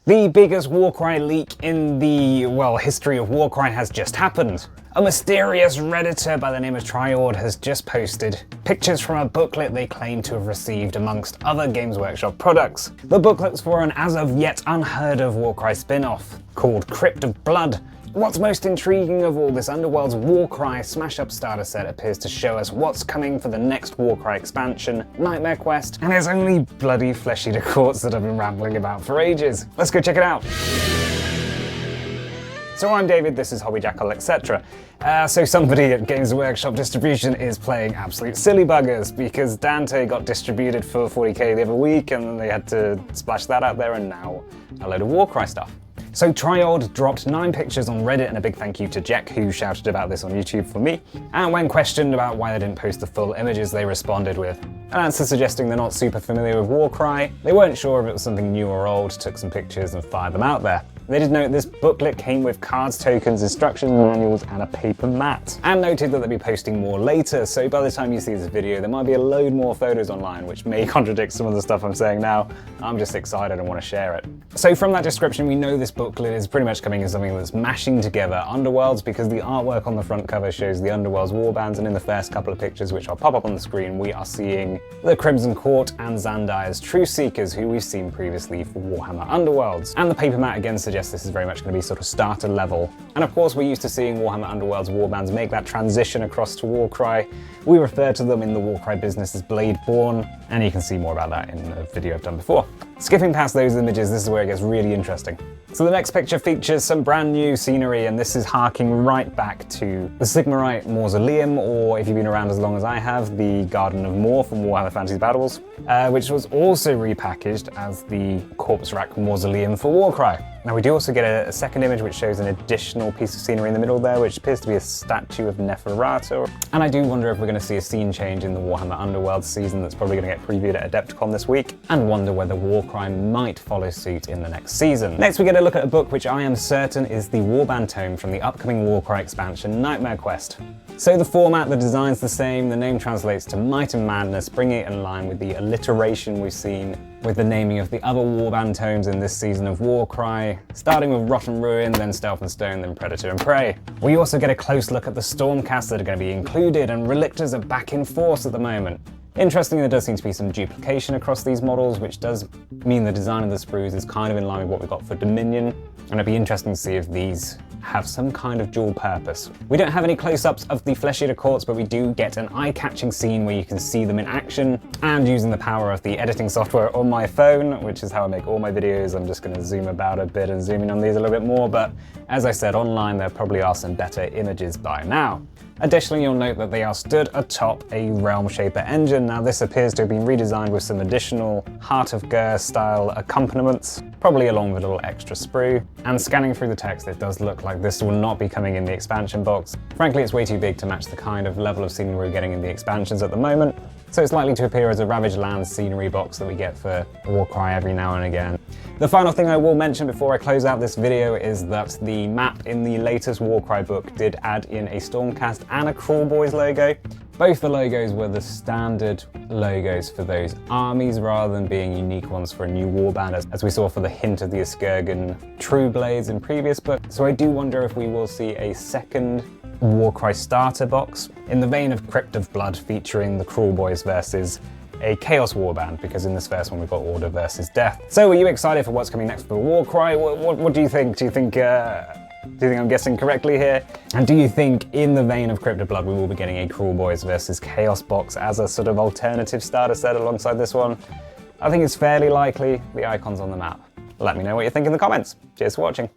The biggest Warcry leak in the, well, history of Warcry has just happened. A mysterious Redditor by the name of Triord has just posted pictures from a booklet they claim to have received amongst other Games Workshop products. The booklet's for an as of yet unheard of Warcry spin-off called Crypt of Blood. What's most intriguing of all, this Underworld's Warcry smash-up starter set appears to show us what's coming for the next Warcry expansion, Nightmare Quest, and it's only bloody Flesh Eater Courts that I've been rambling about for ages. Let's go check it out. So I'm David, this is Hobby Jackal, etc. So somebody at Games Workshop Distribution is playing absolute silly buggers because Dante got distributed for 40k the other week and then they had to splash that out there, and now a load of Warcry stuff. So Triord dropped 9 pictures on Reddit, and a big thank you to Jack, who shouted about this on YouTube for me. And when questioned about why they didn't post the full images, they responded with an answer suggesting they're not super familiar with Warcry, they weren't sure if it was something new or old, took some pictures and fired them out there. They did note this booklet came with cards, tokens, instructions, manuals, and a paper mat. And noted that they'll be posting more later, so by the time you see this video, there might be a load more photos online, which may contradict some of the stuff I'm saying now. I'm just excited and want to share it. So from that description, we know this booklet is pretty much coming as something that's mashing together Underworlds, because the artwork on the front cover shows the Underworlds warbands, and in the first couple of pictures, which I'll pop up on the screen, we are seeing the Crimson Court and Xandire's Truthseekers, who we've seen previously for Warhammer Underworlds. And the paper mat again suggests this is very much going to be sort of starter level. And of course, we're used to seeing Warhammer Underworld's warbands make that transition across to Warcry. We refer to them in the Warcry business as Bladeborn, and you can see more about that in a video I've done before. Skipping past those images, this is where it gets really interesting. So the next picture features some brand new scenery, and this is harking right back to the Sigmarite Mausoleum, or if you've been around as long as I have, the Garden of Moor from Warhammer Fantasy Battles, which was also repackaged as the Corpse Rack Mausoleum for Warcry. Now we do also get a second image which shows an additional piece of scenery in the middle there, which appears to be a statue of Neferata. And I do wonder if we're going to see a scene change in the Warhammer Underworld season that's probably going to get previewed at Adepticon this week, and wonder whether Warcry might follow suit in the next season. Next we get a look at a book which I am certain is the Warband tome from the upcoming Warcry expansion, Nightmare Quest. So the format, the design's the same, the name translates to Might and Madness, bringing it in line with the alliteration we've seen with the naming of the other Warband tomes in this season of Warcry, starting with Rot and Ruin, then Stealth and Stone, then Predator and Prey. We also get a close look at the Stormcast that are going to be included, and Relictors are back in force at the moment. Interestingly, there does seem to be some duplication across these models, which does mean the design of the sprues is kind of in line with what we've got for Dominion, and it'd be interesting to see if these have some kind of dual purpose. We don't have any close-ups of the Flesh Eater Courts, but we do get an eye-catching scene where you can see them in action, and using the power of the editing software on my phone, which is how I make all my videos, I'm just going to zoom about a bit and zoom in on these a little bit more, but as I said, online there probably are some better images by now. Additionally, you'll note that they are stood atop a Realmshaper engine. Now this appears to have been redesigned with some additional Heart of Ghur style accompaniments, probably along with a little extra sprue. And scanning through the text, it does look like this will not be coming in the expansion box. Frankly, it's way too big to match the kind of level of scenery we're getting in the expansions at the moment, so it's likely to appear as a Ravaged Lands scenery box that we get for Warcry every now and again. The final thing I will mention before I close out this video is that the map in the latest Warcry book did add in a Stormcast and a Crawl Boys logo. Both the logos were the standard logos for those armies rather than being unique ones for a new warband, as we saw for the hint of the Eskurgan True Blades in previous books. So I do wonder if we will see a second Warcry starter box in the vein of Crypt of Blood, featuring the Crawl Boys versus a Chaos Warband, because in this first one we've got Order versus Death. So are you excited for what's coming next for Warcry? What do you think? Do you think I'm guessing correctly here? And do you think, in the vein of Crypt of Blood, we will be getting a Crawl Boys versus Chaos box as a sort of alternative starter set alongside this one? I think it's fairly likely. The icon's on the map. Let me know what you think in the comments. Cheers for watching.